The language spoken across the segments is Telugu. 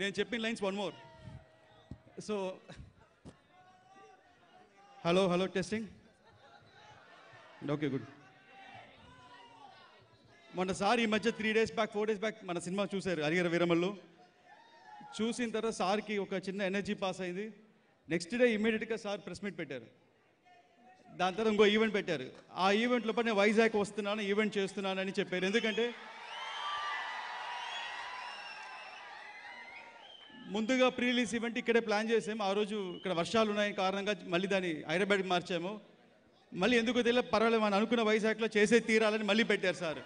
నేను చెప్పిన lines one more. So hello testing. Okay good. మొన్నసారి ఈ మధ్య 3 days బ్యాక్ 4 days బ్యాక్ మన సినిమా చూశారు హరిహర వీరమల్లు. చూసిన తర్వాత సార్కి ఒక చిన్న ఎనర్జీ పాస్ అయింది. నెక్స్ట్ డే ఇమీడియట్గా సార్ ప్రెస్ మీట్ పెట్టారు. దాని తర్వాత ఇంకో ఈవెంట్ పెట్టారు. ఆ ఈవెంట్లో పాటు నేను వైజాగ్ వస్తున్నాను, ఈవెంట్ చేస్తున్నాను అని చెప్పారు. ఎందుకంటే ముందుగా ప్రీ రిలీజ్ ఈవెంట్ ఇక్కడే ప్లాన్ చేసాము. ఆ రోజు ఇక్కడ వర్షాలు ఉన్నాయి కారణంగా మళ్ళీ దాన్ని హైదరాబాద్కి మార్చాము. మళ్ళీ ఎందుకు తెలియదు, పర్వాలేదు మనం అనుకున్న వైజాగ్లో చేసే తీరాలని మళ్ళీ పెట్టారు సార్.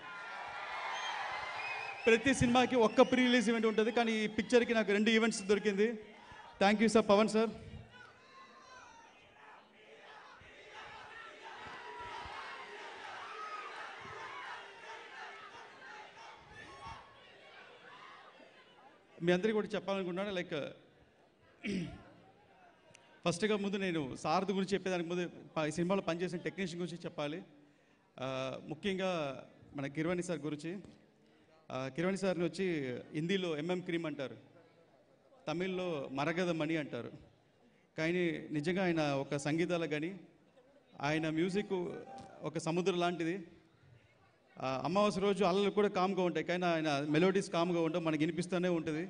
ప్రతి సినిమాకి ఒక్క ప్రీ రిలీజ్ ఈవెంట్ ఉంటుంది, కానీ ఈ పిక్చర్కి నాకు 2 ఈవెంట్స్ దొరికింది. Thank you sir. Pawan sir. మీ అందరికీ కూడా చెప్పాలనుకుంటున్నాను. లైక్ ఫస్ట్గా ముందు నేను సారథి గురించి చెప్పేదానికి ముందు ఈ సినిమాలో పనిచేసిన టెక్నీషియన్ గురించి చెప్పాలి. ముఖ్యంగా మన కిరవాణి సార్ గురించి. కిరవాణి సార్ని వచ్చి హిందీలో ఎంఎం క్రీమ్ అంటారు, తమిళ్లో మరగద మణి అంటారు. కానీ నిజంగా ఆయన ఒక సంగీతాలు కానీ ఆయన మ్యూజిక్ ఒక సముద్రం లాంటిది. అమావాస్య రోజు అల్లలు కూడా కామ్గా ఉంటాయి, కానీ ఆయన మెలోడీస్ కామ్గా ఉండవు, మనకి వినిపిస్తూనే ఉంటుంది.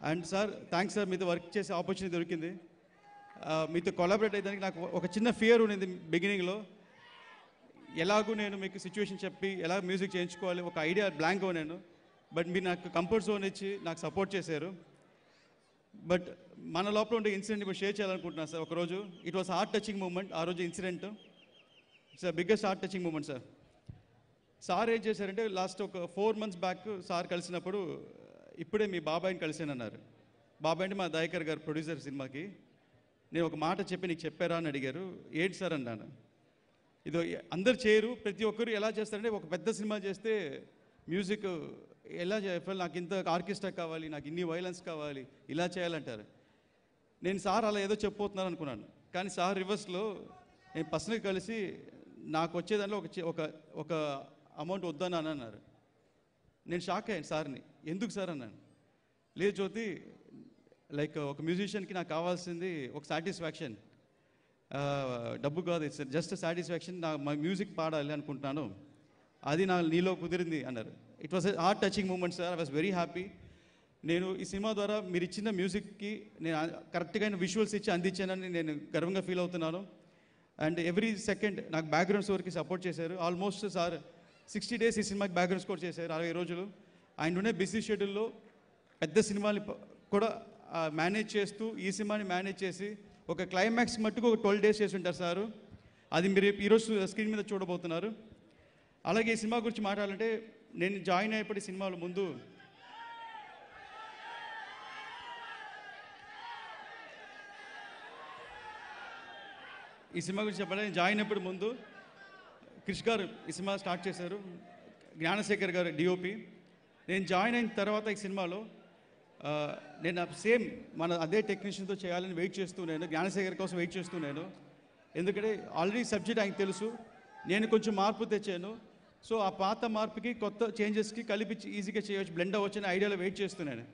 అండ్ సార్ థ్యాంక్స్ సార్, మీతో వర్క్ చేసే ఆపర్చునిటీ దొరికింది. మీతో కొలాబరేట్ అయ్యేదానికి నాకు ఒక చిన్న ఫియర్ ఉండింది బిగినింగ్లో. ఎలాగూ నేను మీకు సిచ్యువేషన్ చెప్పి ఎలా మ్యూజిక్ చేయించుకోవాలి ఒక ఐడియా బ్లాంక్గా నేను. బట్ మీరు నాకు కంఫర్ట్ జోన్ ఇచ్చి నాకు సపోర్ట్ చేశారు. బట్ మన లోపల ఉండే ఇన్సిడెంట్ ఇప్పుడు షేర్ చేయాలనుకుంటున్నాను సార్. ఒకరోజు it was heart touching moment. ఆ రోజు incident it's biggest heart touching moment sir. Sir ఏం చేశారంటే లాస్ట్ ఒక 4 months బ్యాక్ సార్ కలిసినప్పుడు ఇప్పుడే మీ బాబాయిని కలిసానన్నారు. బాబాయ్ అంటే మా దయాకర్ గారు ప్రొడ్యూసర్ సినిమాకి. నేను ఒక మాట చెప్పి నీకు చెప్పారా అని అడిగారు. ఏంటి సార్ అన్నాను. ఇదో అందరు చేయరు, ప్రతి ఒక్కరు ఎలా చేస్తారంటే ఒక పెద్ద సినిమా చేస్తే మ్యూజిక్ ఎలా చేయాలి, నాకు ఇంత ఆర్కెస్ట్రా కావాలి, నాకు ఇన్ని వైలెన్స్ కావాలి, ఇలా చేయాలంటారు. నేను సార్ అలా ఏదో చెప్పబోతున్నాను అనుకున్నాను. కానీ సార్ రివర్స్లో నేను పర్సనల్గా కలిసి నాకు వచ్చేదానిలో ఒక అమౌంట్ వద్దని అన్నారు. నేను షాక్ అయ్యాను సార్ని. ఎందుకు సార్ అన్నాను. లేదు జ్యోతి, లైక్ ఒక మ్యూజిషియన్కి నాకు కావాల్సింది ఒక సాటిస్ఫాక్షన్, డబ్బు కాదు, ఇట్స్ జస్ట్ సాటిస్ఫాక్షన్. మా మ్యూజిక్ పాడాలి అనుకుంటున్నాను, అది నీలో కుదిరింది అన్నారు. It was a heart touching moment sir. I was very happy. నేను ఈ సినిమా ద్వారా మీరు ఇచ్చిన మ్యూజిక్కి నేను కరెక్ట్గా విజువల్స్ ఇచ్చి అందించానని నేను గర్వంగా ఫీల్ అవుతున్నాను. అండ్ ఎవ్రీ సెకండ్ నాకు బ్యాక్గ్రౌండ్ స్కోర్కి సపోర్ట్ చేశారు. ఆల్మోస్ట్ సార్ 60 days ఈ సినిమాకి బ్యాక్గ్రౌండ్ స్కోర్ చేశారు, 60 రోజులు. ఆయన ఉండే బిజీ షెడ్యూల్లో పెద్ద సినిమాని కూడా మేనేజ్ చేస్తూ ఈ సినిమాని మేనేజ్ చేసి ఒక క్లైమాక్స్ మట్టుకు ఒక 12 days చేసి ఉంటారు సారు. అది మీరు ఈరోజు స్క్రీన్ మీద చూడబోతున్నారు. అలాగే ఈ సినిమా గురించి మాట్లాడాలంటే నేను జాయిన్ అయినప్పటి సినిమాల ముందు ఈ సినిమా గురించి చెప్పాలి. నేను జాయిన్ అయినప్పుడు ముందు క్రిష్ గారు ఈ సినిమా స్టార్ట్ చేశారు, జ్ఞానశేఖర్ గారు డిఓపి. నేను జాయిన్ అయిన తర్వాత ఈ సినిమాలో నేను సేమ్ మన అదే టెక్నీషియన్తో చేయాలని వెయిట్ చేస్తూ నేను జ్ఞానశేఖర్ కోసం వెయిట్ చేస్తూ నేను. ఎందుకంటే ఆల్రెడీ సబ్జెక్ట్ ఆయనకు తెలుసు, నేను కొంచెం మార్పు తెచ్చాను. సో ఆ పాత మార్పుకి కొత్త చేంజెస్కి కలిపి ఈజీగా చేయవచ్చు, బ్లెండ్ అవ్వచ్చు అనే ఐడియాలో వెయిట్ చేస్తున్నాను.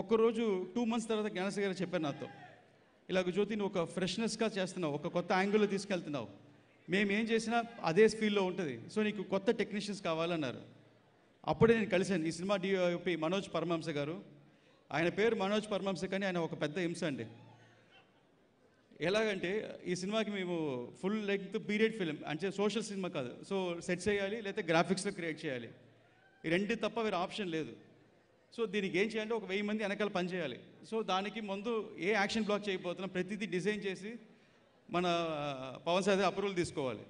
ఒక్కరోజు 2 months తర్వాత జ్ఞానశేఖర్ చెప్పారు నాతో, ఇలాగ జ్యోతి నువ్వు ఒక ఫ్రెష్నెస్గా చేస్తున్నావు, ఒక కొత్త యాంగిల్లో తీసుకెళ్తున్నావు, మేము ఏం చేసినా అదే స్పీడ్లో ఉంటుంది, సో నీకు కొత్త టెక్నీషియన్స్ కావాలన్నారు. అప్పుడే నేను కలిశాను ఈ సినిమా డిఓపి మనోజ్ పరమహంస గారు. ఆయన పేరు మనోజ్ పరమహంస, కానీ ఆయన ఒక పెద్ద హింస అండి. ఎలాగంటే ఈ సినిమాకి మేము ఫుల్ లెంగ్త్ పీరియడ్ ఫిలిం అంటే సోషల్ సినిమా కాదు. సో సెట్ చేయాలి, లేకపోతే గ్రాఫిక్స్లో క్రియేట్ చేయాలి, ఈ రెండు తప్ప వేరే ఆప్షన్ లేదు. సో దీనికి ఏం చేయాలంటే ఒక 1000 మంది వెనకాల పని చేయాలి. సో దానికి ముందు ఏ యాక్షన్ బ్లాక్ చేయబోతున్నాం ప్రతిదీ డిజైన్ చేసి మన పవన్ సార్ అప్రూవల్ తీసుకోవాలి.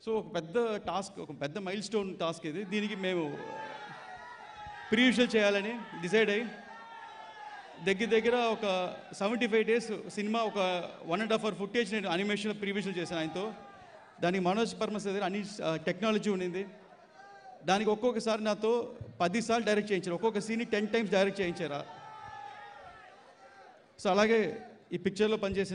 సో ఒక పెద్ద టాస్క్, ఒక పెద్ద మైల్ స్టోన్ టాస్క్ ఇది. దీనికి మేము ప్రీ విజువల్ చేయాలని డిసైడ్ అయ్యి దగ్గర ఒక 75 days సినిమా ఒక 1.5 hour ఫుటేజ్ నేను అనిమేషన్లో ప్రీ విజువల్ చేశాను ఆయనతో. దానికి మనోజ్ పరమహంస దగ్గర అన్ని టెక్నాలజీ ఉండింది. దానికి ఒక్కొక్కసారి నాతో 10 సార్లు డైరెక్ట్ చేయించారు, ఒక్కొక్క సీన్ని 10 times డైరెక్ట్ చేయించారు. సో అలాగే ఈ పిక్చర్లో పనిచేసిన